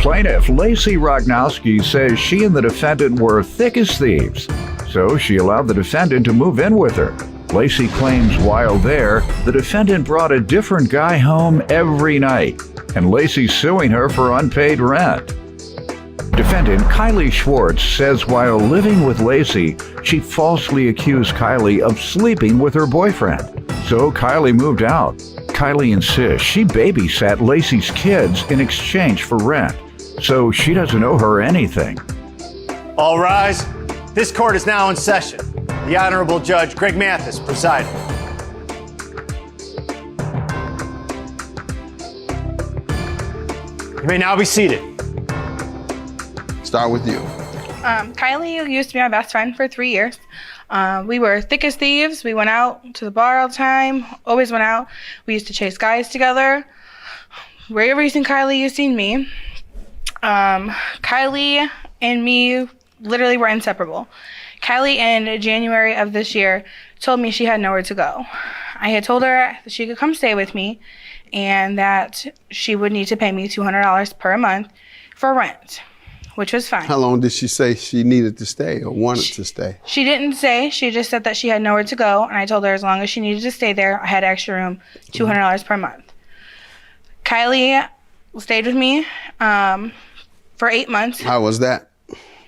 Plaintiff Lacey Rognowski says she and the defendant were thick as thieves, so she allowed the defendant to move in with her. Lacey claims while there, the defendant brought a different guy home every night, and Lacey's suing her for unpaid rent. Defendant Kylie Schwartz says while living with Lacey, she falsely accused Kylie of sleeping with her boyfriend. So Kylie moved out. Kylie insists she babysat Lacey's kids in exchange for rent, so she doesn't owe her anything. All rise. This court is now in session. The Honorable Judge Greg Mathis presiding. You may now be seated. Start with you. Kylie used to be my best friend for 3 years. We were thick as thieves. We went out to the bar all the time, always went out. We used to chase guys together. Rare reason Kylie you've seen me. Kylie and me literally were inseparable. Kylie in January of this year told me she had nowhere to go. I had told her that she could come stay with me and that she would need to pay me $200 per month for rent, which was fine. How long did she say she needed to stay or wanted to stay? She didn't say. She just said that she had nowhere to go, and I told her as long as she needed to stay there, I had extra room, $200 per month. Kylie stayed with me for 8 months. How was that?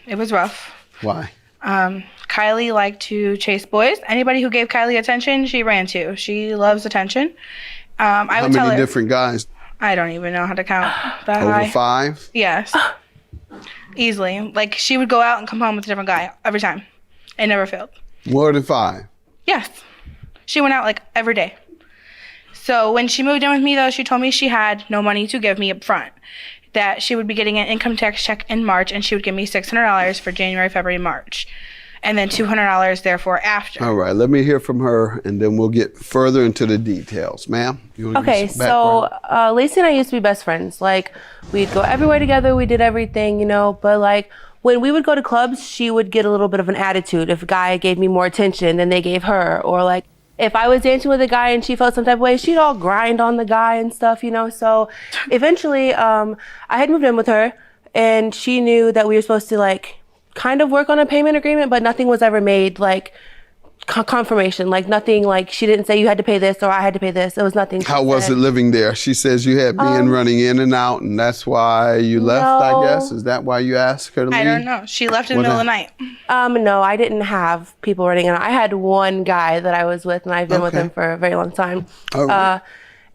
It was rough. Why? Kylie liked to chase boys. Anybody who gave Kylie attention, she ran to. She loves attention. I would tell her. How many different guys? I don't even know how to count that Over high. 5? Yes. Easily. Like, she would go out and come home with a different guy every time. It never failed. More than 5? Yes. She went out like every day. So when she moved in with me, though, she told me she had no money to give me up front. That she would be getting an income tax check in March, and she would give me $600 for January, February, March. And then $200 therefore after. All right, let me hear from her, and then we'll get further into the details. Ma'am, you want to Okay, give us some so Lacey and I used to be best friends. Like, we'd go everywhere together, we did everything, you know, but like, when we would go to clubs, she would get a little bit of an attitude if a guy gave me more attention than they gave her. Or like, if I was dancing with a guy and she felt some type of way, she'd all grind on the guy and stuff, you know? So eventually, I had moved in with her, and she knew that we were supposed to like, kind of work on a payment agreement, but nothing was ever made like confirmation, like nothing, like she didn't say you had to pay this or I had to pay this. It was nothing. How was it living there? She says you had men running in and out, and that's why you left, I guess. Is that why you asked her to leave? I don't know. She left in the middle of the night. No, I didn't have people running in. I had one guy that I was with, and I've been with him for a very long time.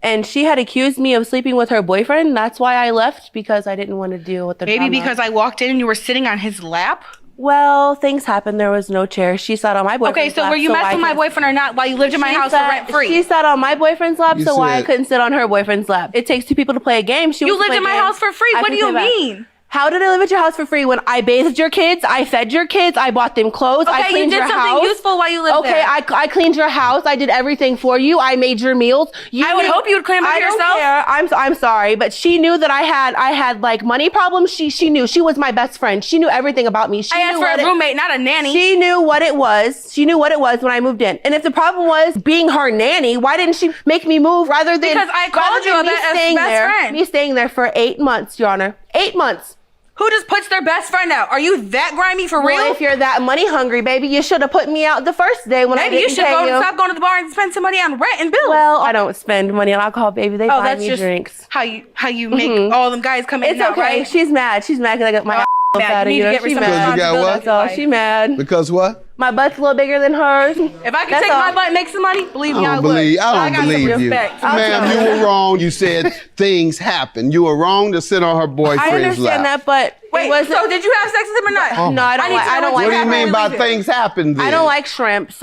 And she had accused me of sleeping with her boyfriend. That's why I left, because I didn't want to deal with the drama. Maybe because I walked in and you were sitting on his lap? Well, things happened. There was no chair. She sat on my boyfriend's lap. Okay, so were you messing with my boyfriend or not while you lived in my house for rent free? She sat on my boyfriend's lap, so why I couldn't sit on her boyfriend's lap? It takes two people to play a game. You lived in my house for free. What do you mean? How did I live at your house for free when I bathed your kids, I fed your kids, I bought them clothes, I cleaned your house? Okay, you did something useful while you lived there. Okay, I cleaned your house, I did everything for you, I made your meals. I would hope you would clean up yourself. I don't care. I'm sorry, but she knew that I had like money problems. She knew. She was my best friend. She knew everything about me. I asked for a roommate, not a nanny. She knew what it was. She knew what it was when I moved in. And if the problem was being her nanny, why didn't she make me move rather than because I called you a best friend. Me staying there for 8 months, Your Honor. 8 months. Who just puts their best friend out? Are you that grimy for real? Well, if you're that money hungry, baby, you should have put me out the first day when I didn't pay you. Maybe you should stop going to the bar and spend some money on rent and bills. Well, I don't spend money on alcohol, baby. They buy me drinks. How you make all them guys come in and out, right? It's okay. She's mad. She's mad because I got my mad. You need to get she's Because mad. you got what? That's all. She mad. Because what? My butt's a little bigger than hers. If I could take my butt and make some money, believe me, I would. I don't believe you. Ma'am, you were wrong. You said things happen. You were wrong to sit on her boyfriend's lap. I understand that, but wait, so did you have sex with him or not? No, I don't like. What do you mean by things happen then? I don't like shrimps.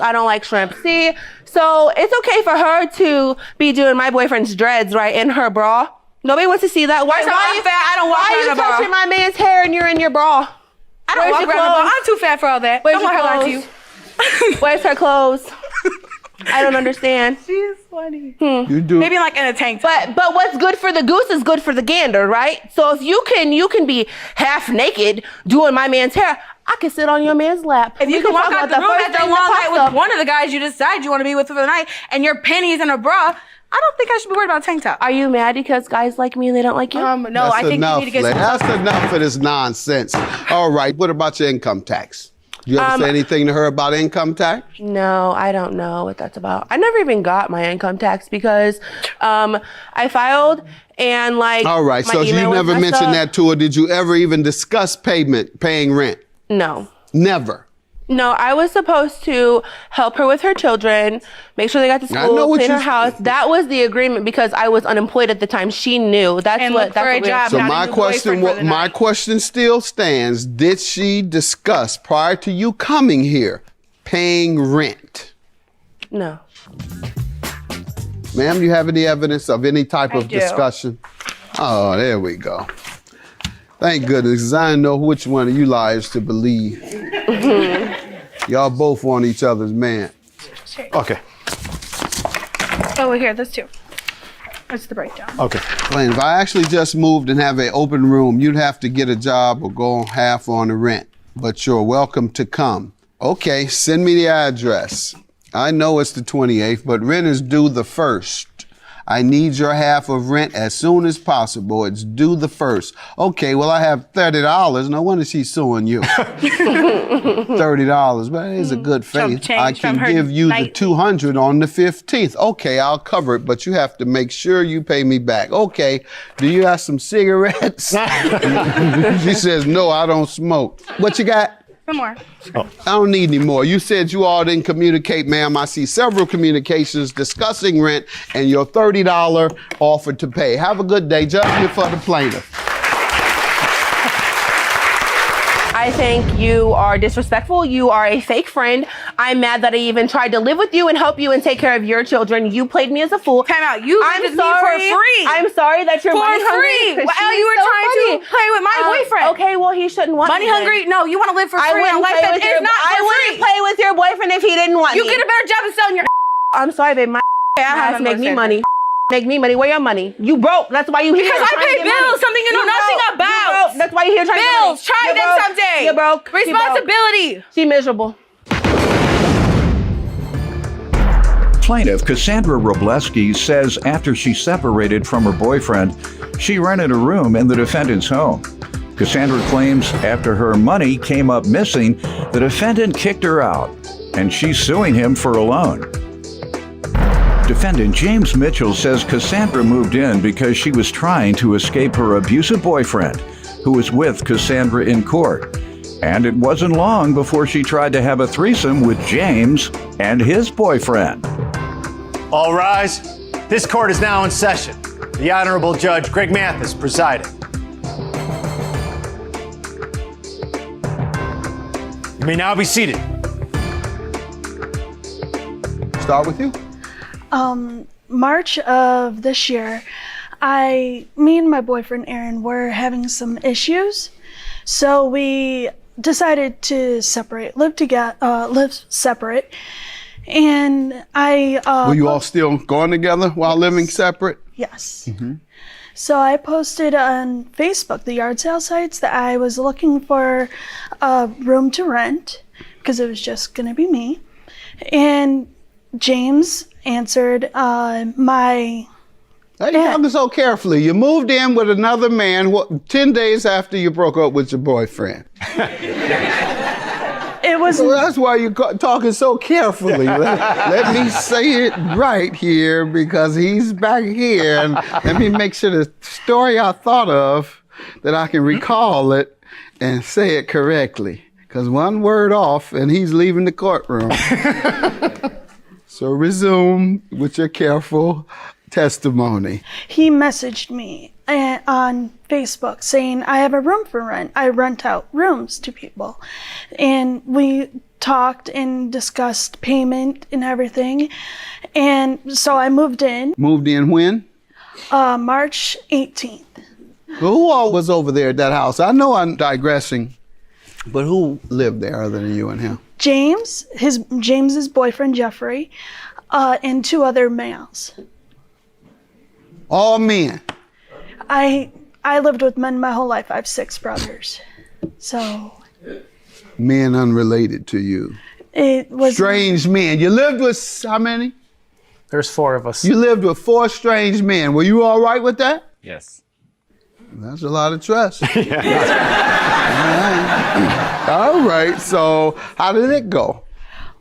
See, so it's okay for her to be doing my boyfriend's dreads, right, in her bra. Nobody wants to see that. Why are you fat? I don't walk around in a bra. Why are you touching my man's hair and you're in your bra? I don't walk around in a bra. I'm too fat for all that. Don't want her lie to you. Where's her clothes? I don't understand. She's funny. You do. Maybe like in a tank top. But what's good for the goose is good for the gander, right? So if you can be half naked doing my man's hair, I can sit on your man's lap. If you can walk out the room after a long night with one of the guys you decide you want to be with for the night and your panties in a bra, I don't think I should be worried about a tank top. Are you mad because guys like me and they don't like you? No, That's I think enough, you need to get Leigh. some. That's enough of this nonsense. All right, what about your income tax? You ever say anything to her about income tax? No, I don't know what that's about. I never even got my income tax because I filed and like. All right, my so you email was never messed mentioned up. that to her. Did you ever even discuss paying rent? No. Never. No, I was supposed to help her with her children, make sure they got to I know school, what clean her you- house. That was the agreement because I was unemployed at the time. She knew. That's And what. look That's for a what we- job. So Not a my new question, boyfriend for the my night. question still stands. Did she discuss prior to you coming here paying rent? No. Ma'am, you have any evidence of any type of do. discussion? Oh, there we go. Thank goodness, 'cause I didn't know which one of you liars to believe. Y'all both want each other's man. Okay. Oh, here, this too. That's the breakdown. Okay. And if I actually just moved and have an open room, you'd have to get a job or go half on the rent. But you're welcome to come. Okay, send me the address. I know it's the 28th, but rent is due the 1st. I need your half of rent as soon as possible. It's due the 1st. Okay, well, I have $30. No wonder she's suing you. $30, but it is a good faith. change I can from her give you the night. 200 on the 15th. Okay, I'll cover it, but you have to make sure you pay me back. Okay, do you have some cigarettes? She says, no, I don't smoke. What you got? One more. I don't need any more. You said you all didn't communicate, ma'am. I see several communications discussing rent and your $30 offer to pay. Have a good day. Judgment for the plaintiff. I think you are disrespectful. You are a fake friend. I'm mad that I even tried to live with you and help you and take care of your children. You played me as a fool. Time out. You I'm lived with me sorry. for free. I'm sorry that you're For money hungry. free. 'Cause Well, she's you were so trying to funny. play with my boyfriend. Okay, well, he shouldn't want Money me then. hungry? No, you want to live for I free in a wouldn't life play that with is your. not I for wouldn't free. play with your boyfriend if he didn't want You me. get a better job of selling your. I'm sorry, babe. My I have ass a make me boyfriend. money. Make me money. Where your money? You broke. That's why you here. Because I trying to pay get money. bills, something you know nothing broke. about. You broke. That's why you here trying to get money. Bills. Try You're them broke. someday. You're broke. She broke. Responsibility. She miserable. Plaintiff Cassandra Robleski says after she separated from her boyfriend, she rented a room in the defendant's home. Cassandra claims after her money came up missing, the defendant kicked her out, and she's suing him for a loan. Defendant James Mitchell says Cassandra moved in because she was trying to escape her abusive boyfriend, who was with Cassandra in court. And it wasn't long before she tried to have a threesome with James and his boyfriend. All rise. This court is now in session. The Honorable Judge Greg Mathis presiding. You may now be seated. Start with you. March of this year, me and my boyfriend Aaron were having some issues, so we decided to separate, live separate. And Were you all still going together while living separate? yes. So I posted on Facebook, the yard sale sites, that I was looking for a room to rent because it was just gonna be me. And James answered my. Hey, you're talking so carefully. You moved in with another man 10 days after you broke up with your boyfriend. It was. Well, that's why you're talking so carefully. Let me say it right here because he's back here. And let me make sure the story I thought of, that I can recall it and say it correctly. Because one word off and he's leaving the courtroom. So resume with your careful testimony. He messaged me on Facebook saying, I have a room for rent. I rent out rooms to people. And we talked and discussed payment and everything. And so I moved in Moved in when? March 18th. Who all was over there at that house? I know I'm digressing, but who lived there other than you and him? James's boyfriend Jeffrey, and two other males. All men. I lived with men my whole life. I have 6 brothers. So Men unrelated to you. it was Strange men. You lived with how many? There's 4 of us. You lived with 4 strange men. Were you all right with that? Yes. That's a lot of trust. All right. So how did it go?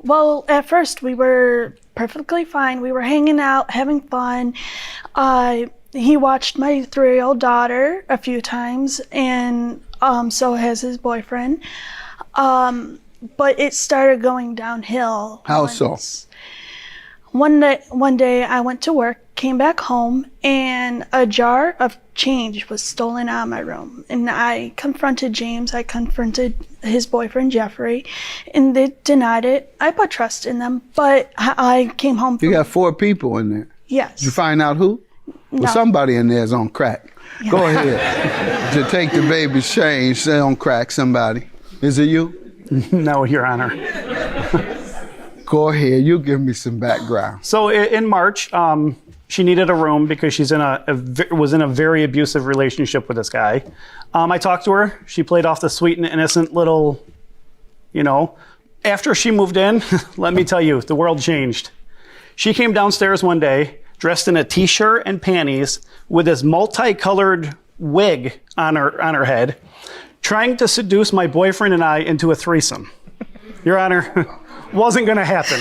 Well, at first we were perfectly fine. We were hanging out, having fun. He watched my 3-year-old daughter a few times, and so has his boyfriend. But it started going downhill. How so? One day I went to work, came back home, and a jar of change was stolen out of my room. And I confronted James, I confronted his boyfriend Jeffrey, and they denied it. I put trust in them, but I came home. You got 4 people in there. Yes. Did you find out who? No. Well, somebody in there is on crack. Yeah. Go ahead. To take the baby's change, say on crack somebody. Is it you? No, Your Honor. Go ahead. You give me some background. So in March, she needed a room because she's was in a very abusive relationship with this guy. I talked to her. She played off the sweet and innocent little, After she moved in, let me tell you, the world changed. She came downstairs one day dressed in a t-shirt and panties with this multicolored wig on her head, trying to seduce my boyfriend and I into a threesome. Your Honor, wasn't gonna happen.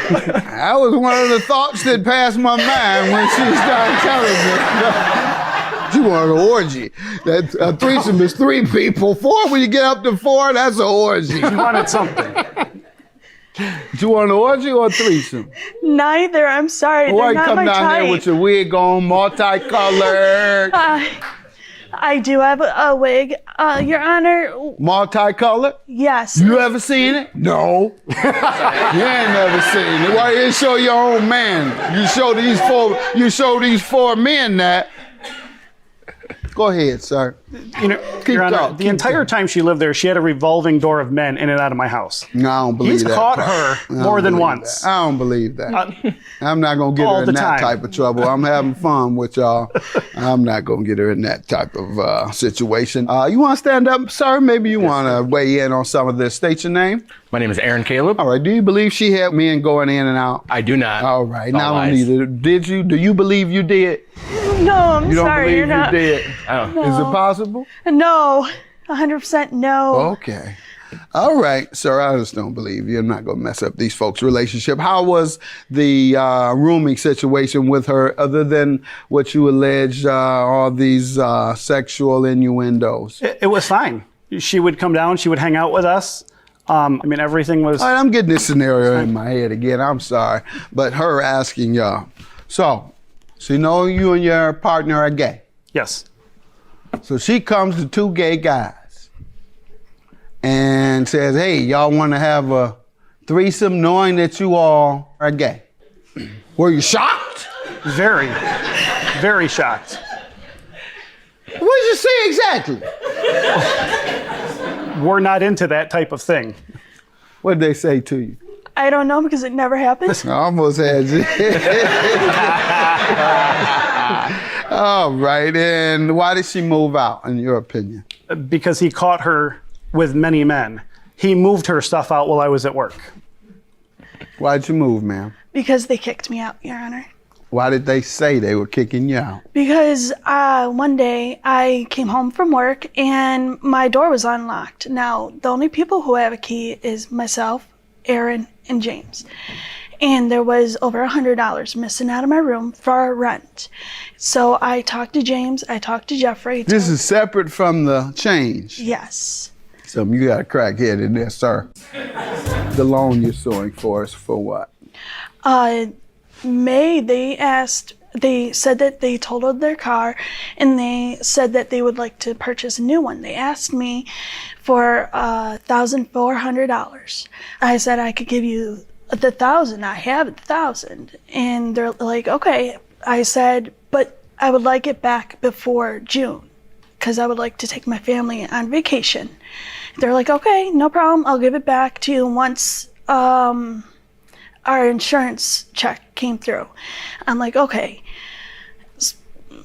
That was one of the thoughts that passed my mind when she started telling me. She wanted an orgy. That a threesome is 3 people. 4, when you get up to 4, that's an orgy. She wanted something. Do you want an orgy or a threesome? Neither. I'm sorry. Why They're not come my down type. there with your wig on, multicolored? I do have a wig. Your Honor, Multicolored? yes. You ever seen it? No. You ain't never seen it. Why you didn't show your own man? You show these 4 men that. Go ahead, sir. Your Honor, the entire time she lived there, she had a revolving door of men in and out of my house. No, I don't believe He's that. caught her more than once. That. I don't believe that. I'm not going to get all her in the that time. type of trouble. I'm having fun with y'all. I'm not going to get her in that type of situation. You want to stand up, sir? Maybe you want to weigh in on some of this. State your name. My name is Aaron Caleb. All right. Do you believe she had men going in and out? I do not. All right. All Now, lies. neither. Did you? Do you believe you did? No, I'm You don't sorry. believe You're not. you did? Oh. Is it possible? No, 100% no. Okay. All right, sir, I just don't believe you. I'm not going to mess up these folks' relationship. How was the rooming situation with her, other than what you alleged, all these sexual innuendos? It was fine. She would come down, she would hang out with us. Everything was... All right, I'm getting this scenario in my head again. I'm sorry. But her asking y'all, so she know you and your partner are gay. Yes. So she comes to 2 gay guys and says, hey, y'all want to have a threesome knowing that you all are gay. Were you shocked? Very, very shocked. What did you say exactly? We're not into that type of thing. What did they say to you? I don't know because it never happened. I almost had you. All right, and why did she move out, in your opinion? Because he caught her with many men. He moved her stuff out while I was at work. Why'd you move, ma'am? Because they kicked me out, Your Honor. Why did they say they were kicking you out? Because one day I came home from work and my door was unlocked. Now, the only people who have a key is myself, Aaron, and James. And there was over $100 missing out of my room for rent. So I talked to James, I talked to Jeffrey. This is separate from the change. Yes. So you got a crackhead in there, sir. The loan you're suing for is for what? They said that they totaled their car and they said that they would like to purchase a new one. They asked me for $1,400. I said I could give you the $1,000. I have $1,000. And they're like, okay. I said, but I would like it back before June because I would like to take my family on vacation. They're like, okay, no problem. I'll give it back to you once our insurance check came through. I'm like, okay.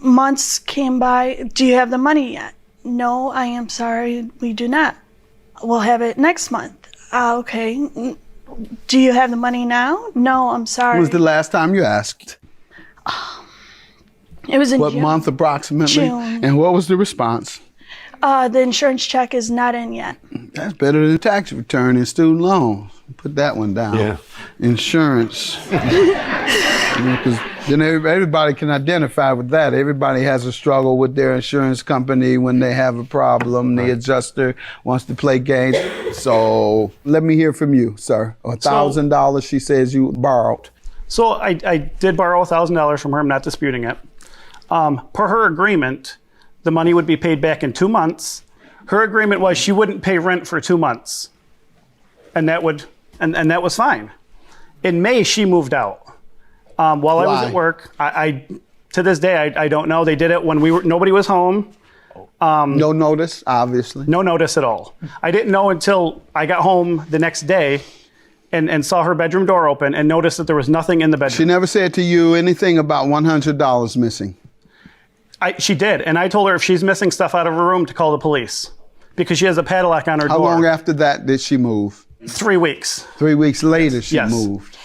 Months came by. Do you have the money yet? No, I am sorry, we do not. We'll have it next month. Okay. Do you have the money now? No, I'm sorry. When was the last time you asked? It was in What June. month approximately? June. And what was the response? The insurance check is not in yet. That's better than tax return and student loans. Put that one down. Yeah. Insurance. Because then everybody can identify with that. Everybody has a struggle with their insurance company when they have a problem. The adjuster wants to play games. So let me hear from you, sir. $1,000 she says you borrowed. So I did borrow $1,000 from her. I'm not disputing it. Per her agreement, the money would be paid back in 2 months. Her agreement was she wouldn't pay rent for 2 months, and that was fine. In May, she moved out. While I was at work, I to this day I don't know. They did it when nobody was home. No notice, obviously. No notice at all. I didn't know until I got home the next day and saw her bedroom door open and noticed that there was nothing in the bedroom. She never said to you anything about $100 missing. She did, and I told her if she's missing stuff out of her room to call the police because she has a padlock on her door. How long after that did she move? 3 weeks. 3 weeks later she Yes. moved.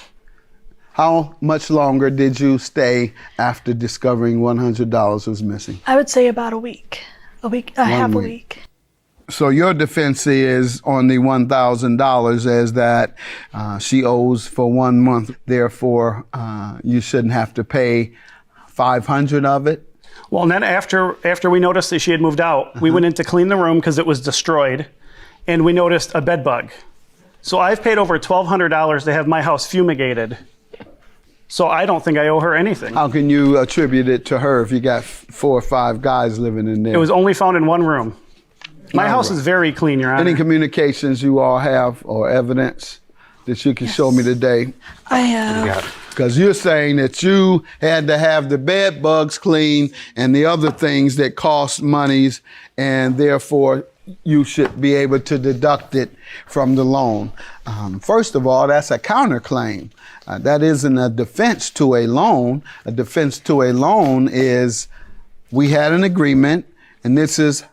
How much longer did you stay after discovering $100 was missing? I would say about a week. Half a week. week. So your defense is on the $1,000 as that she owes for 1 month. Therefore, you shouldn't have to pay $500 of it. Well, and then after we noticed that she had moved out, we went in to clean the room because it was destroyed, and we noticed a bed bug. So I've paid over $1,200 to have my house fumigated. So I don't think I owe her anything. How can you attribute it to her if you got 4 or 5 guys living in there? It was only found in one room. My house is very clean, Your Honor. Any communications you all have or evidence that you can show me today? I have. Because you're saying that you had to have the bed bugs cleaned and the other things that cost monies, and therefore you should be able to deduct it from the loan. First of all, that's a counterclaim. That isn't a defense to a loan. A defense to a loan is we had an agreement, and this is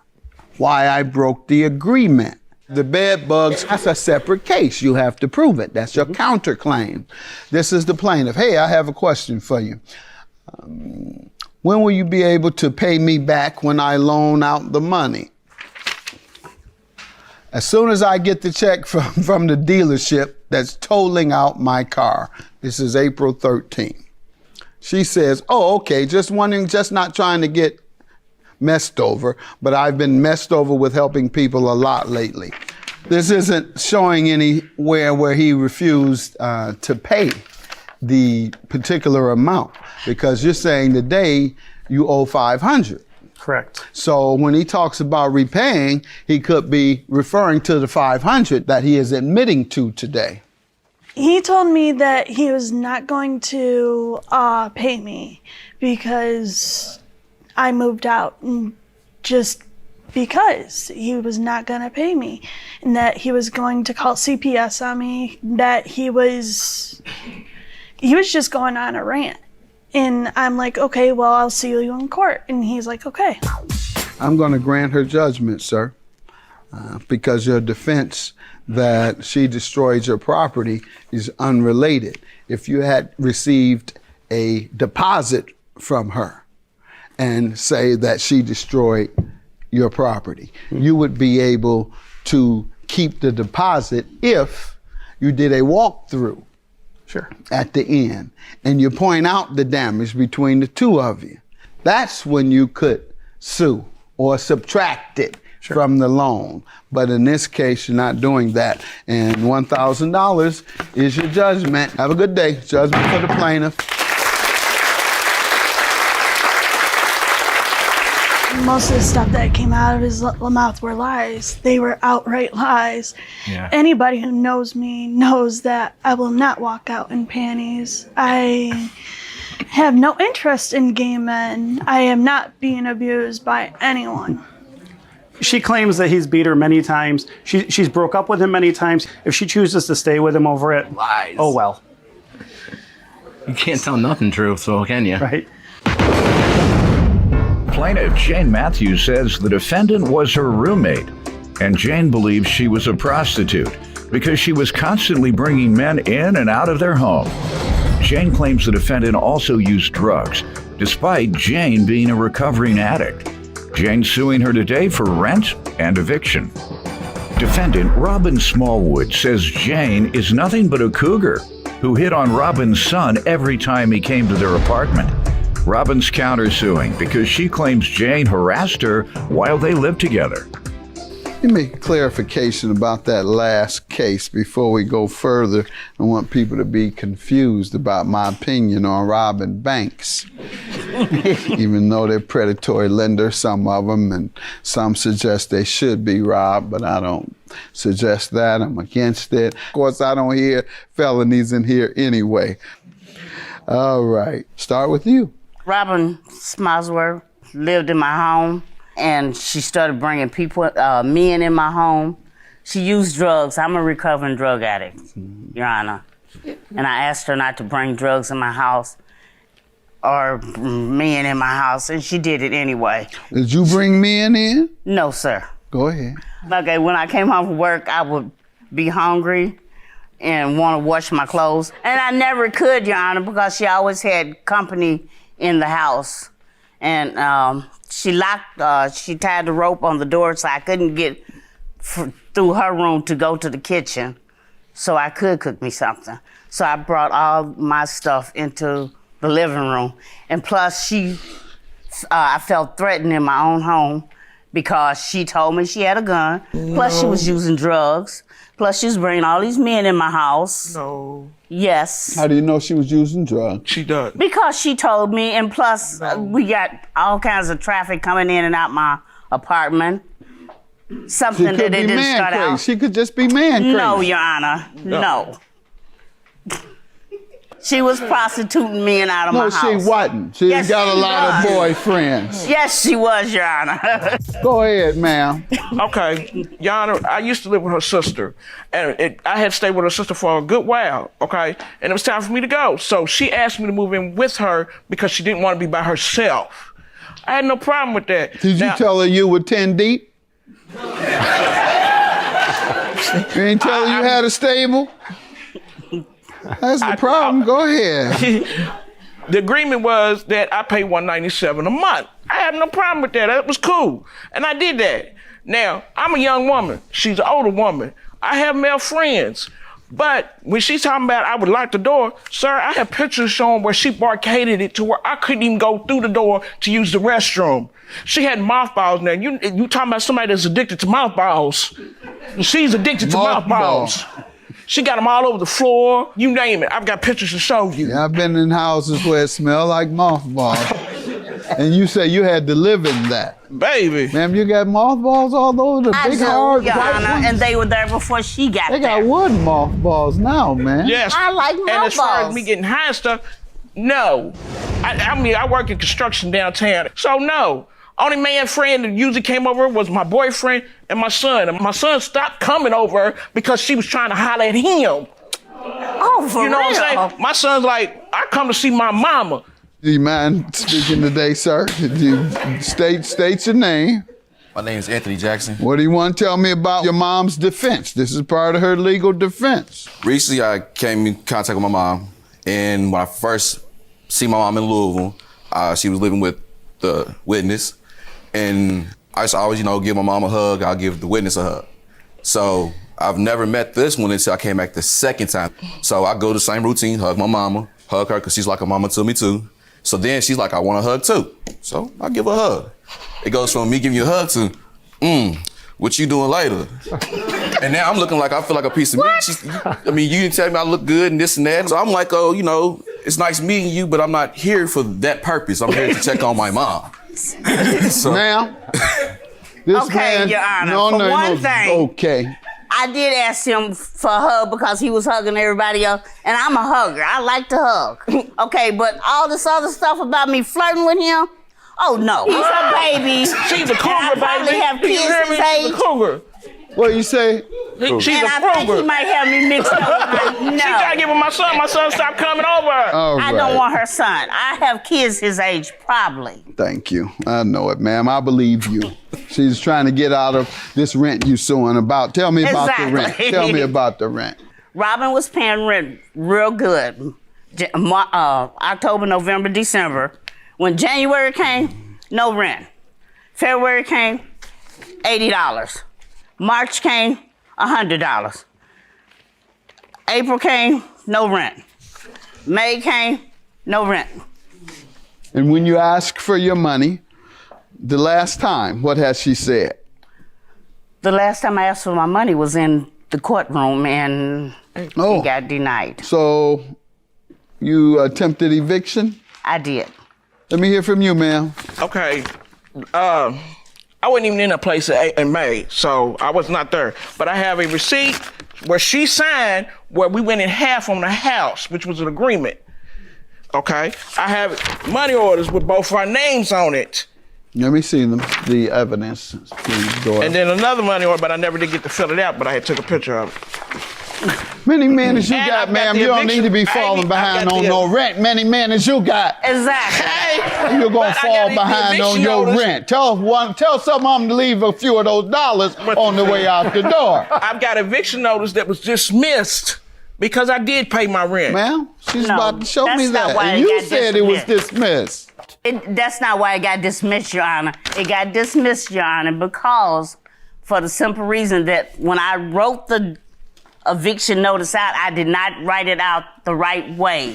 why I broke the agreement. The bed bugs, that's a separate case. You have to prove it. That's your counterclaim. This is the plaintiff. Hey, I have a question for you. When will you be able to pay me back when I loan out the money? As soon as I get the check from the dealership that's totaling out my car. This is April 13th. She says, oh, okay, just wondering, just not trying to get messed over, but I've been messed over with helping people a lot lately. This isn't showing anywhere where he refused to pay the particular amount, because you're saying today you owe $500. Correct. So when he talks about repaying, he could be referring to the $500 that he is admitting to today. He told me that he was not going to pay me because I moved out, and just because he was not going to pay me, and that he was going to call CPS on me, that he was just going on a rant. And I'm like, okay, well, I'll see you in court. And he's like, okay. I'm going to grant her judgment, sir, because your defense that she destroyed your property is unrelated. If you had received a deposit from her and say that she destroyed your property, you would be able to keep the deposit if you did a walkthrough. Sure. At the end, and you point out the damage between the two of you. That's when you could sue or subtract it from the loan. But in this case, you're not doing that. And $1,000 is your judgment. Have a good day. Judgment for the plaintiff. Most of the stuff that came out of his mouth were lies. They were outright lies. Yeah. Anybody who knows me knows that I will not walk out in panties. I have no interest in gay men. I am not being abused by anyone. She claims that he's beat her many times. She's broke up with him many times. If she chooses to stay with him over it, Lies. oh well. You can't tell nothing true, so can you? Right? Plaintiff Jane Mathis says the defendant was her roommate, and Jane believes she was a prostitute. because she was constantly bringing men in and out of their home. Jane claims the defendant also used drugs, despite Jane being a recovering addict. Jane suing her today for rent and eviction. Defendant Robin Smallwood says Jane is nothing but a cougar who hit on Robin's son every time he came to their apartment. Robin's countersuing because she claims Jane harassed her while they lived together. Let me make a clarification about that last case before we go further. I want people to be confused about my opinion on robbing banks. Even though they're predatory lenders, some of them, and some suggest they should be robbed, but I don't suggest that. I'm against it. Of course, I don't hear felonies in here anyway. All right, start with you. Robin Smallwood lived in my home, and she started bringing men in my home. She used drugs. I'm a recovering drug addict, Your Honor. And I asked her not to bring drugs in my house or men in my house, and she did it anyway. Did you bring men in? No, sir. Go ahead. Okay, when I came home from work, I would be hungry and want to wash my clothes. And I never could, Your Honor, because she always had company in the house. And she tied the rope on the door so I couldn't get through her room to go to the kitchen so I could cook me something. So I brought all my stuff into the living room. And plus I felt threatened in my own home because she told me she had a gun. No. Plus she was using drugs. Plus she was bringing all these men in my house. No. Yes. How do you know she was using drugs? She does. Because she told me, and plus we got all kinds of traffic coming in and out my apartment. Something that it didn't start out. She could just be man crazy. No, Your Honor, no. She was prostituting me and out of my house. No, she wasn't. She got a lot of boyfriends. Yes, she was, Your Honor. Go ahead, ma'am. Okay, Your Honor, I used to live with her sister, and I had stayed with her sister for a good while, okay? And it was time for me to go. So she asked me to move in with her because she didn't want to be by herself. I had no problem with that. Did you tell her you were 10 deep? You ain't tell her you had a stable? That's the problem. Go ahead. The agreement was that I pay $197 a month. I had no problem with that. That was cool. And I did that. Now, I'm a young woman. She's an older woman. I have male friends. But when she's talking about I would lock the door, sir, I have pictures showing where she barricaded it to where I couldn't even go through the door to use the restroom. She had mothballs now. You talking about somebody that's addicted to mothballs. She's addicted to mothballs. She got them all over the floor. You name it. I've got pictures to show you. Yeah, I've been in houses where it smelled like mothballs. And you say you had to live in that. Baby. Ma'am, you got mothballs all over the big hard Your Honor, and they were there before she got there. They got wood mothballs now, man. Yes. I like mothballs. And as far as me getting high and stuff, no. I mean, I work in construction downtown, so no. Only man friend that usually came over was my boyfriend and my son. And my son stopped coming over because she was trying to holler at him. Oh, for real? You know what I'm saying? My son's like, I come to see my mama. Do you mind speaking today, sir? Did you state your name? My name is Anthony Jackson. What do you want to tell me about your mom's defense? This is part of her legal defense. Recently, I came in contact with my mom, and when I first see my mom in Louisville, she was living with the witness, and I used to always, give my mom a hug. I'll give the witness a hug. So I've never met this one until I came back the second time. So I go the same routine, hug my mama, hug her, because she's like a mama to me too. So then she's like, I want a hug too. So I give her a hug. It goes from me giving you a hug to, what you doing later? And now I'm looking like I feel like a piece of meat. You didn't tell me I look good and this and that. So I'm like, it's nice meeting you, but I'm not here for that purpose. I'm here to check on my mom. So. Now, this okay, man, Your Honor, no, one thing. Okay. I did ask him for a hug because he was hugging everybody else, and I'm a hugger. I like to hug. Okay, but all this other stuff about me flirting with him, oh no. He's a baby. She's a cougar, and I probably baby. have kids his age. She's a cougar. What you say? She's And a I think he Cougar. might have me mixed up with my, She tried to give him my son. My son stopped coming over. All I right. don't want her son. I have kids his age, probably. Thank you. I know it, ma'am. I believe you. She's trying to get out of this rent you suing about. Tell me about the rent. Exactly. Tell me about the rent. Robin was paying rent real good. October, November, December. When January came, no rent. February came, $80. March came, $100. April came, no rent. May came, no rent. And when you ask for your money, the last time, what has she said? The last time I asked for my money was in the courtroom and it got denied. So you attempted eviction? I did. Let me hear from you, ma'am. Okay. I wasn't even in that place in May, so I was not there. But I have a receipt where she signed where we went in half on the house, which was an agreement. Okay? I have money orders with both our names on it. Let me see them, the evidence, please, go ahead. And then another money order, but I never did get to fill it out, but I had took a picture of it. Many men as you And got, I've got ma'am, the you don't eviction. need to be I falling ain't- behind I've got on the- no rent. Many men as you got. Exactly. You're gonna But I fall got the behind on eviction your notice. rent. Tell some of them to leave a few of those dollars on the way out the door. I've got eviction notice that was dismissed because I did pay my rent. Ma'am, she's No, about to show me that's not that. why And it you got said it was dismissed. dismissed. That's not why it got dismissed, Your Honor. It got dismissed, Your Honor, because for the simple reason that when I wrote the eviction notice out, I did not write it out the right way.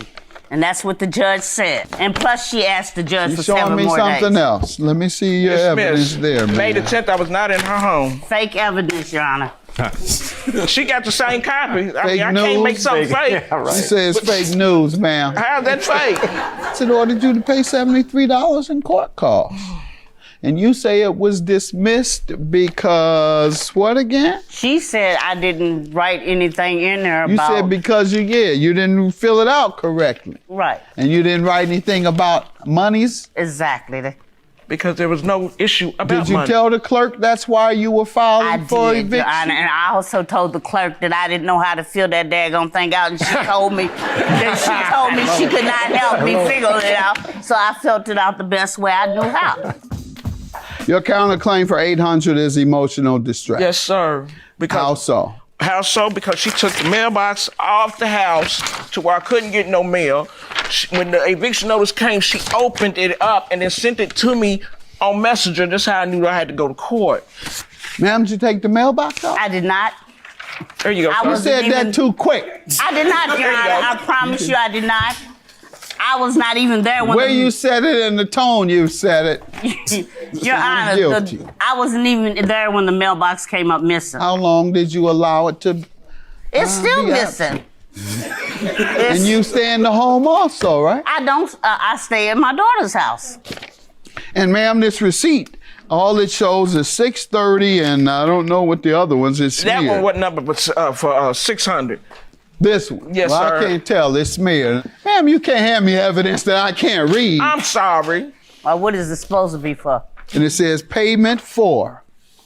And that's what the judge said. And plus, she asked the judge You're for showing 7 me more something days. else. Let me see your evidence Dismissed. there, May the man. 10th, I was not in her home. Fake evidence, Your Honor. She got the same copy. I mean, Fake I can't make news. something fake. She says fake news, ma'am. How's that fake? It ordered you to pay $73 in court costs. And you say it was dismissed because what again? She said I didn't write anything in there You about... said because you didn't fill it out correctly. Right. And you didn't write anything about monies? Exactly. Because there was no issue about Did you money. tell the clerk that's why you were I filing for did, Your Honor, eviction? and I also told the clerk that I didn't know how to fill that daggone thing out, and she told me that she could not help me figure it out, so I filled it out the best way I knew how. Your counterclaim for $800 is emotional distress. Yes, sir. Because How so? How so? Because she took the mailbox off the house to where I couldn't get no mail. When the eviction notice came, she opened it up and then sent it to me on Messenger. That's how I knew I had to go to court. Ma'am, did you take the mailbox off? I did not. There you go. I sir. You said that too quick. I did not, Your There you Honor. go. I promise you I did not. I was not even there when Where you said it and the tone you said it. Your Honor, guilty. I wasn't even there when the mailbox came up missing. How long did you allow it to? It's still be missing. And you stay in the home also, right? I don't. I stay at my daughter's house. And ma'am, this receipt, all it shows is 630, and I don't know what the other ones is. That smeared. one, what number? But for 600. This one. Yes, well, sir. I can't tell. It's smeared. Ma'am, you can't hand me evidence that I can't read. I'm sorry. What is it supposed to be for? And it says payment for.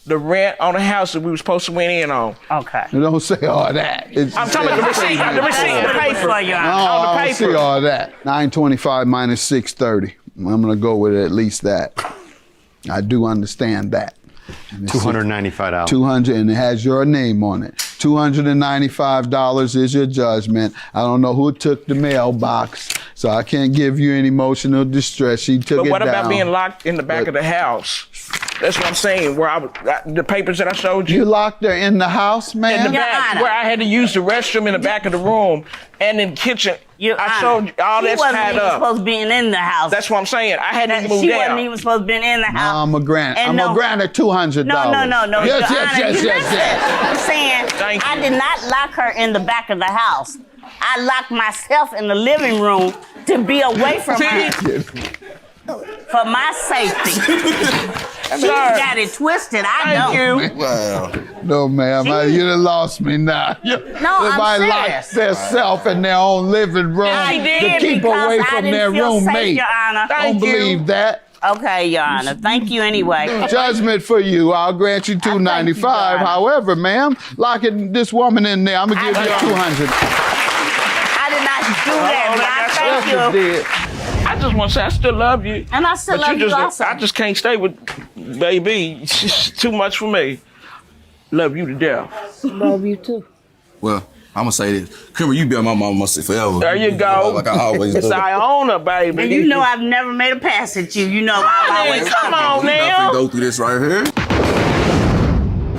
The rent on the house that we were supposed to went in on. Okay. It don't say all that. It I'm talking about the receipt. The receipt and the paper. For you. No, on the I don't see paper. all that. 925 minus 630. I'm gonna go with at least that. I do understand that. $295. 200, and it has your name on it. $295 is your judgment. I don't know who took the mailbox, so I can't give you any emotional distress. She took But it what down. about being locked in the back of the house? That's what I'm saying. Where the papers that I showed You you. locked her in the house, In man? the back, Honor. where I had to use the restroom in the back of the room and in the kitchen. Your I Honor, showed you all she that's wasn't tied even up. supposed to be in the house. That's what I'm saying. I hadn't even moved She down. wasn't even supposed to be in the house. I'm a grant. And I'm no- a grant of $200. No. Yes, Your yes, Honor, yes, you yes, listen. yes. I'm saying Thank I you. did not lock her in the back of the house. I locked myself in the living room to be away from her. For my safety. She got it twisted, I know. Wow. No, ma'am, you done lost me now. Somebody locked themselves in their own living room to keep away from their roommate. Your Honor. Don't believe that. Okay, Your Honor. Thank you anyway. Judgment for you. I'll grant you $295. However, ma'am, locking this woman in there, I'm gonna give you $200. I did not do that, but I thank you. I just want to say I still love you. And I still love you also. I just can't stay with baby. It's just too much for me. Love you to death. Love you too. Well, I'm gonna say this. Kimber, you be on my mama forever. There you go. Like I always do. It's Iona, baby. And you know I've never made a pass at you. You know I always come on We now. go through this right here.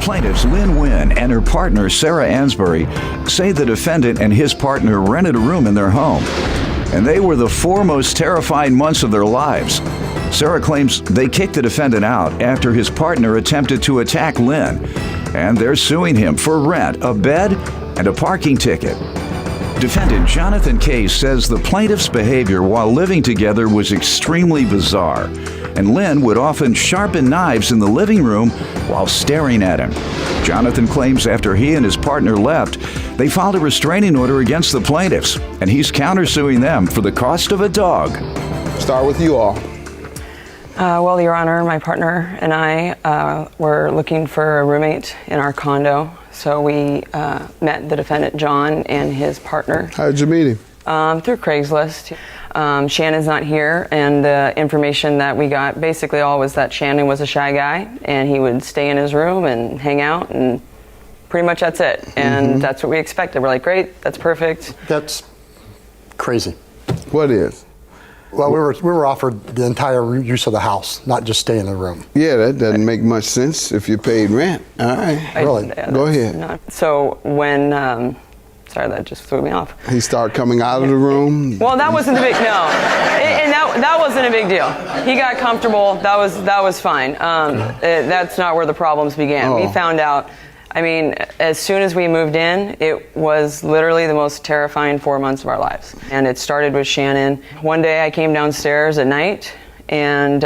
Plaintiffs Lynn Wynn and her partner Sarah Ansbury say the defendant and his partner rented a room in their home, and they were the 4 most terrifying months of their lives. Sarah claims they kicked the defendant out after his partner attempted to attack Lynn, and they're suing him for rent, a bed, and a parking ticket. Defendant Jonathan Case says the plaintiff's behavior while living together was extremely bizarre, and Lynn would often sharpen knives in the living room while staring at him. Jonathan claims after he and his partner left, they filed a restraining order against the plaintiffs, and he's countersuing them for the cost of a dog. Start with you all. Well, Your Honor, my partner and I were looking for a roommate in our condo. So we met the defendant, John, and his partner. How did you meet him? Through Craigslist. Shannon's not here, and the information that we got basically all was that Shannon was a shy guy, and he would stay in his room and hang out, and pretty much that's it. And that's what we expected. We're like, great, that's perfect. That's crazy. What is? Well, we were offered the entire use of the house, not just stay in the room. Yeah, that doesn't make much sense if you paid rent. All right. Really? Go ahead. So when, sorry, that just threw me off. He started coming out of the room. Well, that wasn't the big, no. And that wasn't a big deal. He got comfortable, that was fine. That's not where the problems began. We found out, I mean, as soon as we moved in, it was literally the most terrifying 4 months of our lives. And it started with Shannon. One day I came downstairs at night, and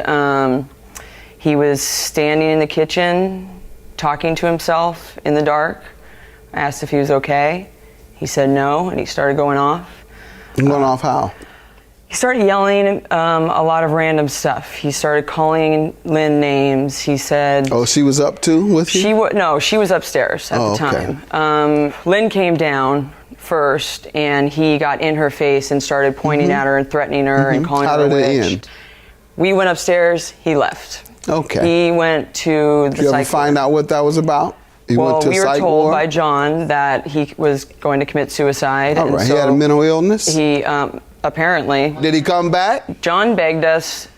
he was standing in the kitchen, talking to himself in the dark. I asked if he was okay. He said no, and he started going off. Going off how? He started yelling a lot of random stuff. He started calling Lynn names. He said... Oh, she was up too with you? No, she was upstairs at the time. Lynn came down first, and he got in her face and started pointing at her and threatening her and calling her a witch. How did it end? We went upstairs, he left. Okay. He went to the Did you ever find out what that was about? We were told by John that he was going to commit suicide. All right, he had a mental illness? He, apparently. Did he come back? John begged us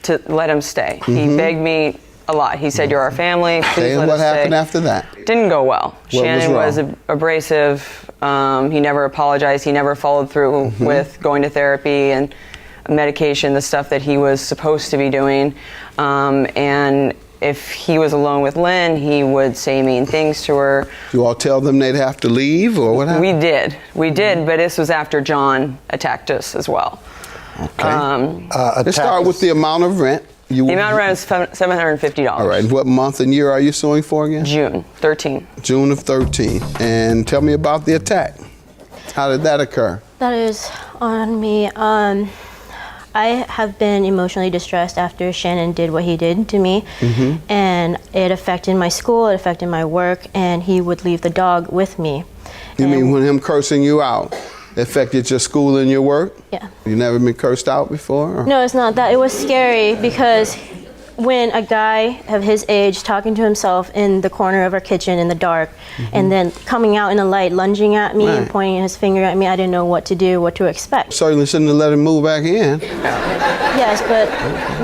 to let him stay. He begged me a lot. He said, you're our family, please let us stay. What happened after that? Didn't go well. Shannon was abrasive. He never apologized. He never followed through with going to therapy and medication, the stuff that he was supposed to be doing. And if he was alone with Lynn, he would say mean things to her. You all tell them they'd have to leave, or what happened? We did, but this was after John attacked us as well. Okay. Let's start with the amount of rent. The amount of rent is $750. All right, and what month and year are you suing for again? June 13. June of 13. And tell me about the attack. How did that occur? That is on me. I have been emotionally distressed after Shannon did what he did to me, and it affected my school, it affected my work, and he would leave the dog with me. You mean when him cursing you out affected your school and your work? Yeah. You never been cursed out before? Or? No, it's not that. It was scary because when a guy of his age talking to himself in the corner of our kitchen in the dark, and then coming out in the light, lunging at me and pointing his finger at me, I didn't know what to do, what to expect. Certainly shouldn't have let him move back in. Yes, but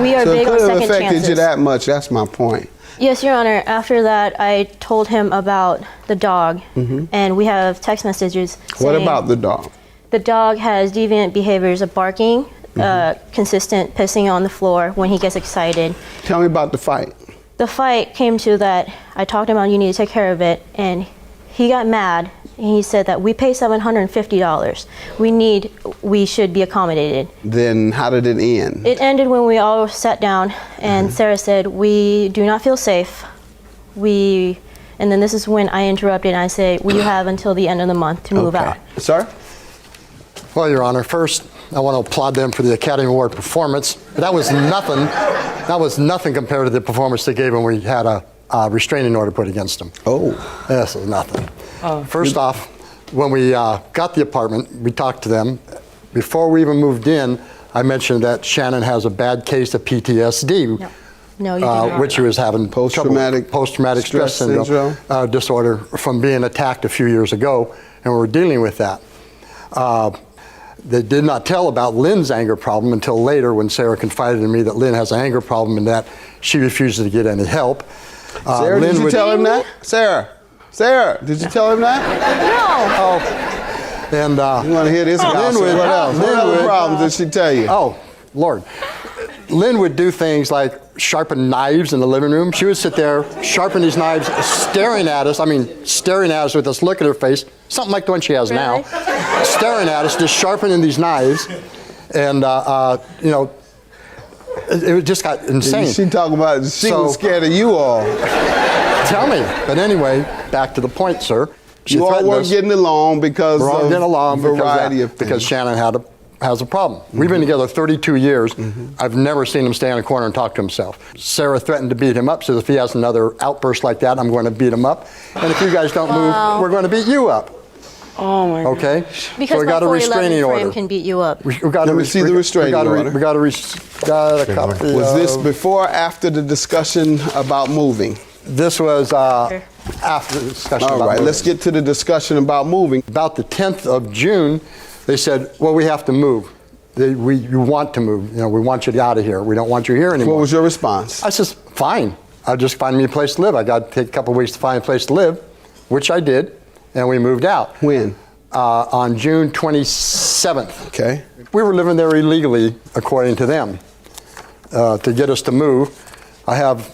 we are big on second chances. So it could have affected you that much, that's my point. Yes, Your Honor. After that, I told him about the dog, and we have text messages saying... What about the dog? The dog has deviant behaviors of barking, consistent pissing on the floor when he gets excited. Tell me about the fight. The fight came to that I talked about you need to take care of it, and he got mad And he said that we pay $750. We should be accommodated. Then how did it end? It ended when we all sat down and Sarah said, we do not feel safe. And then this is when I interrupted and I said, you have until the end of the month to move out. Sir? Well, Your Honor, first, I want to applaud them for the Academy Award performance. That was nothing. That was nothing compared to the performance they gave when we had a restraining order put against them. Oh. This is nothing. First off, when we got the apartment, we talked to them. Before we even moved in, I mentioned that Shannon has a bad case of PTSD. No, you didn't. Which she was having post-traumatic stress syndrome disorder from being attacked a few years ago, and we're dealing with that. They did not tell about Lynn's anger problem until later when Sarah confided in me that Lynn has an anger problem and that she refuses to get any help. Sarah, did you tell him that? Sarah, did you tell him that? No. And you want to hear this? What else? What other problems did she tell you? Oh, Lord. Lynn would do things like sharpen knives in the living room. She would sit there, sharpen these knives, staring at us with this look at her face, something like the one she has now, staring at us, just sharpening these knives. And, you know, it just got insane. She talking about, she was scared of you all. Tell me. But anyway, back to the point, sir. You all weren't getting along because of a variety of things. Because Shannon has a problem. We've been together 32 years. I've never seen him stay in a corner and talk to himself. Sarah threatened to beat him up, says if he has another outburst like that, I'm going to beat him up. And if you guys don't move, we're going to beat you up. Oh my God. Okay? Because so we got a restraining order. frame can beat you up. Let me see the restraining order. We got a copy. Was this before or after the discussion about moving? This was after the discussion about moving. All right, let's get to the discussion about moving. About the 10th of June, they said, well, we have to move. You want to move. You know, we want you out of here. We don't want you here anymore. What was your response? I said, fine. I'll just find me a place to live. I got to take a couple of weeks to find a place to live, which I did, and we moved out. When? On June 27th. Okay. We were living there illegally, according to them, to get us to move. I have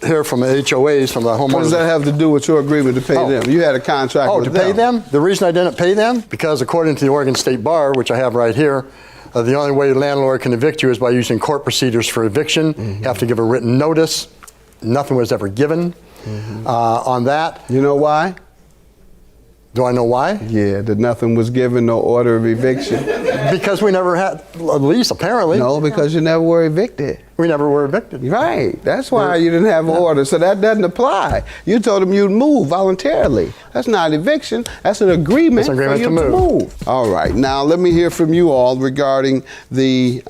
here from the HOAs, from the homeowners. What does that have to do with your agreement to pay them? You had a contract with them. Oh, to pay them? The reason I didn't pay them? Because according to the Oregon State Bar, which I have right here, the only way a landlord can evict you is by using court procedures for eviction. You have to give a written notice. Nothing was ever given on that. You know why? Do I know why? Yeah, that nothing was given, no order of eviction. Because we never had a lease, apparently. No, because you never were evicted. We never were evicted. Right. That's why you didn't have an order. So that doesn't apply. You told them you'd move voluntarily. That's not eviction. That's an agreement, for you to move. All right. Now let me hear from you all regarding the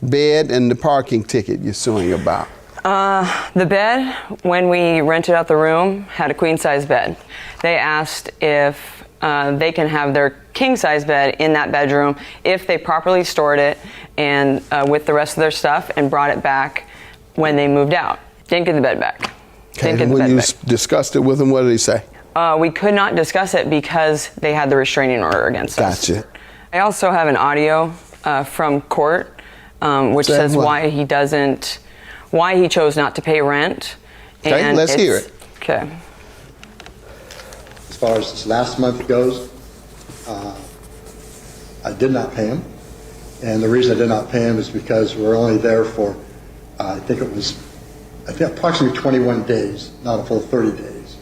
bed and the parking ticket you're suing about. The bed, when we rented out the room, had a queen size bed. They asked if they can have their king size bed in that bedroom if they properly stored it and with the rest of their stuff and brought it back when they moved out. Didn't get the bed back. Okay, and when you discussed it with them, what did he say? We could not discuss it because they had the restraining order against us. Gotcha. I also have an audio from court which says why he chose not to pay rent. Okay, and let's hear it. Okay. As far as this last month goes, I did not pay him. And the reason I did not pay him is because we're only there for, I think approximately 21 days, not a full 30 days.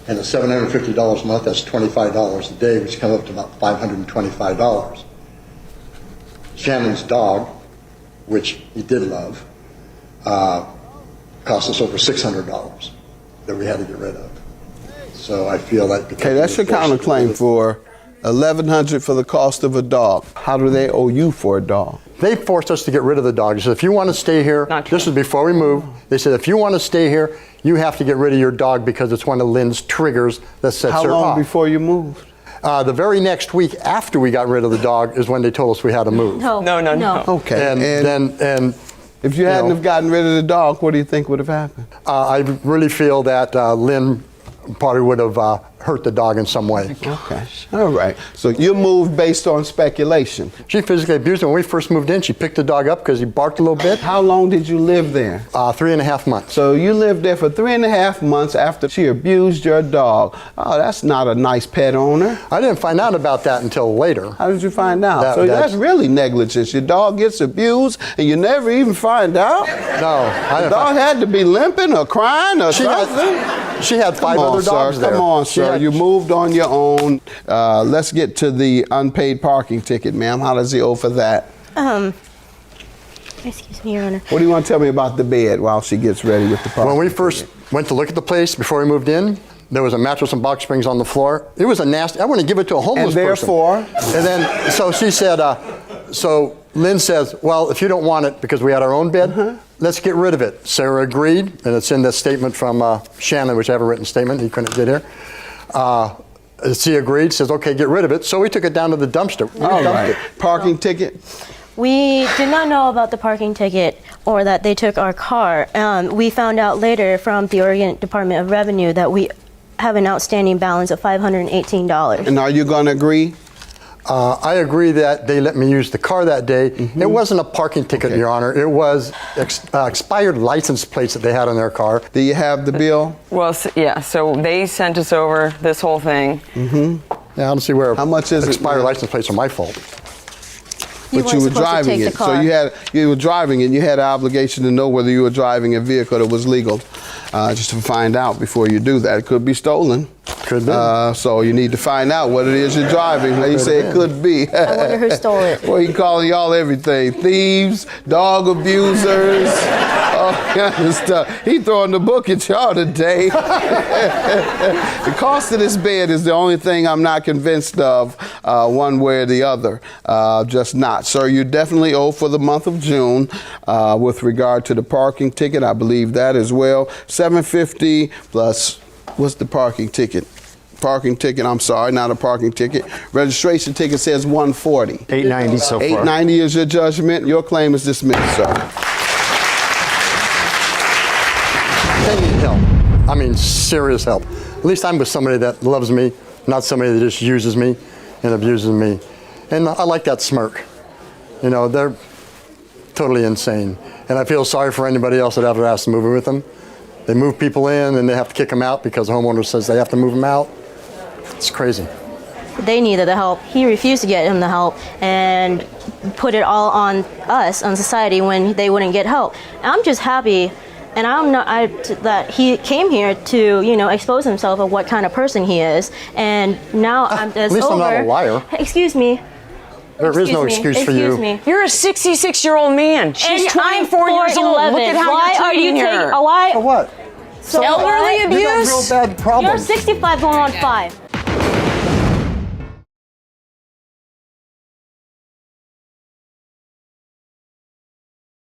And at $750 a month, that's $25 a day, which comes up to about $525. Shannon's dog, which he did love, cost us over $600 that we had to get rid of. So I feel like... Okay, that's your counterclaim for $1,100 for the cost of a dog. How do they owe you for a dog? They forced us to get rid of the dog. They said, if you want to stay here, this was before we moved, they said, if you want to stay here, you have to get rid of your dog because it's one of Lynn's triggers that sets her off. How long before you moved? The very next week after we got rid of the dog is when they told us we had to move. No. Okay, and if you hadn't have gotten rid of the dog, what do you think would have happened? I really feel that Lynn probably would have hurt the dog in some way. Okay, all right. So you moved based on speculation. She physically abused him. When we first moved in, she picked the dog up because he barked a little bit. How long did you live there? 3.5 months. So you lived there for 3.5 months after she abused your dog. Oh, that's not a nice pet owner. I didn't find out about that until later. How did you find out? That's really negligence. Your dog gets abused and you never even find out? No. The dog had to be limping or crying or something? She had 5 other dogs there. Come on, sir. You moved on your own. Let's get to the unpaid parking ticket, ma'am. How does he owe for that? Excuse me, Your Honor. What do you want to tell me about the bed while she gets ready with the parking When we first went to look at the place before we moved in, there was a mattress and box springs on the floor. It was a nasty, I wouldn't give it to a homeless person. And therefore? And then, so she said, so Lynn says, well, if you don't want it because we had our own bed, let's get rid of it. Sarah agreed, and it's in this statement from Shannon, which I have a written statement, he couldn't get here. She agreed, says, okay, get rid of it. So we took it down to the dumpster. All right. Parking ticket? We did not know about the parking ticket or that they took our car. We found out later from the Oregon Department of Revenue that we have an outstanding balance of $518. And are you going to agree? I agree that they let me use the car that day. It wasn't a parking ticket, Your Honor. It was expired license plates that they had on their car. Do you have the bill? Well, yeah, so they sent us over this whole thing. Yeah, I don't see where how much is expired license plates are my fault. But you were driving it, so you were driving it. You had an obligation to know whether you were driving a vehicle that was legal, just to find out before you do that. It could be stolen. Could be. So you need to find out what it is you're driving. They say it could be. I wonder who stole it. Well, he calling y'all everything: thieves, dog abusers, all kind of stuff. He throwing the book at y'all today. The cost of this bed is the only thing I'm not convinced of, one way or the other. Just not. Sir, you definitely owe for the month of June. With regard to the parking ticket, I believe that as well. $750 plus, what's the parking ticket? Parking ticket, I'm sorry, not a parking ticket. Registration ticket says $140. $890 so far. $890 is your judgment. Your claim is dismissed, sir. They need help. I mean, serious help. At least I'm with somebody that loves me, not somebody that just uses me and abuses me. And I like that smirk. You know, they're totally insane. And I feel sorry for anybody else that ever has to move in with them. They move people in and they have to kick them out because the homeowner says they have to move them out. It's crazy. They needed the help. He refused to get him the help and put it all on us, on society, when they wouldn't get help. And I'm just happy, and that he came here to, expose himself of what kind of person he is. And now I'm just At least I'm not a liar. Excuse me. There is no excuse for you. Excuse me. You're a 66-year-old man. She's 24 years old. Look at how you're treating her. Why? For what? So elderly abuse? You got real bad problems. You're 65 going on 5.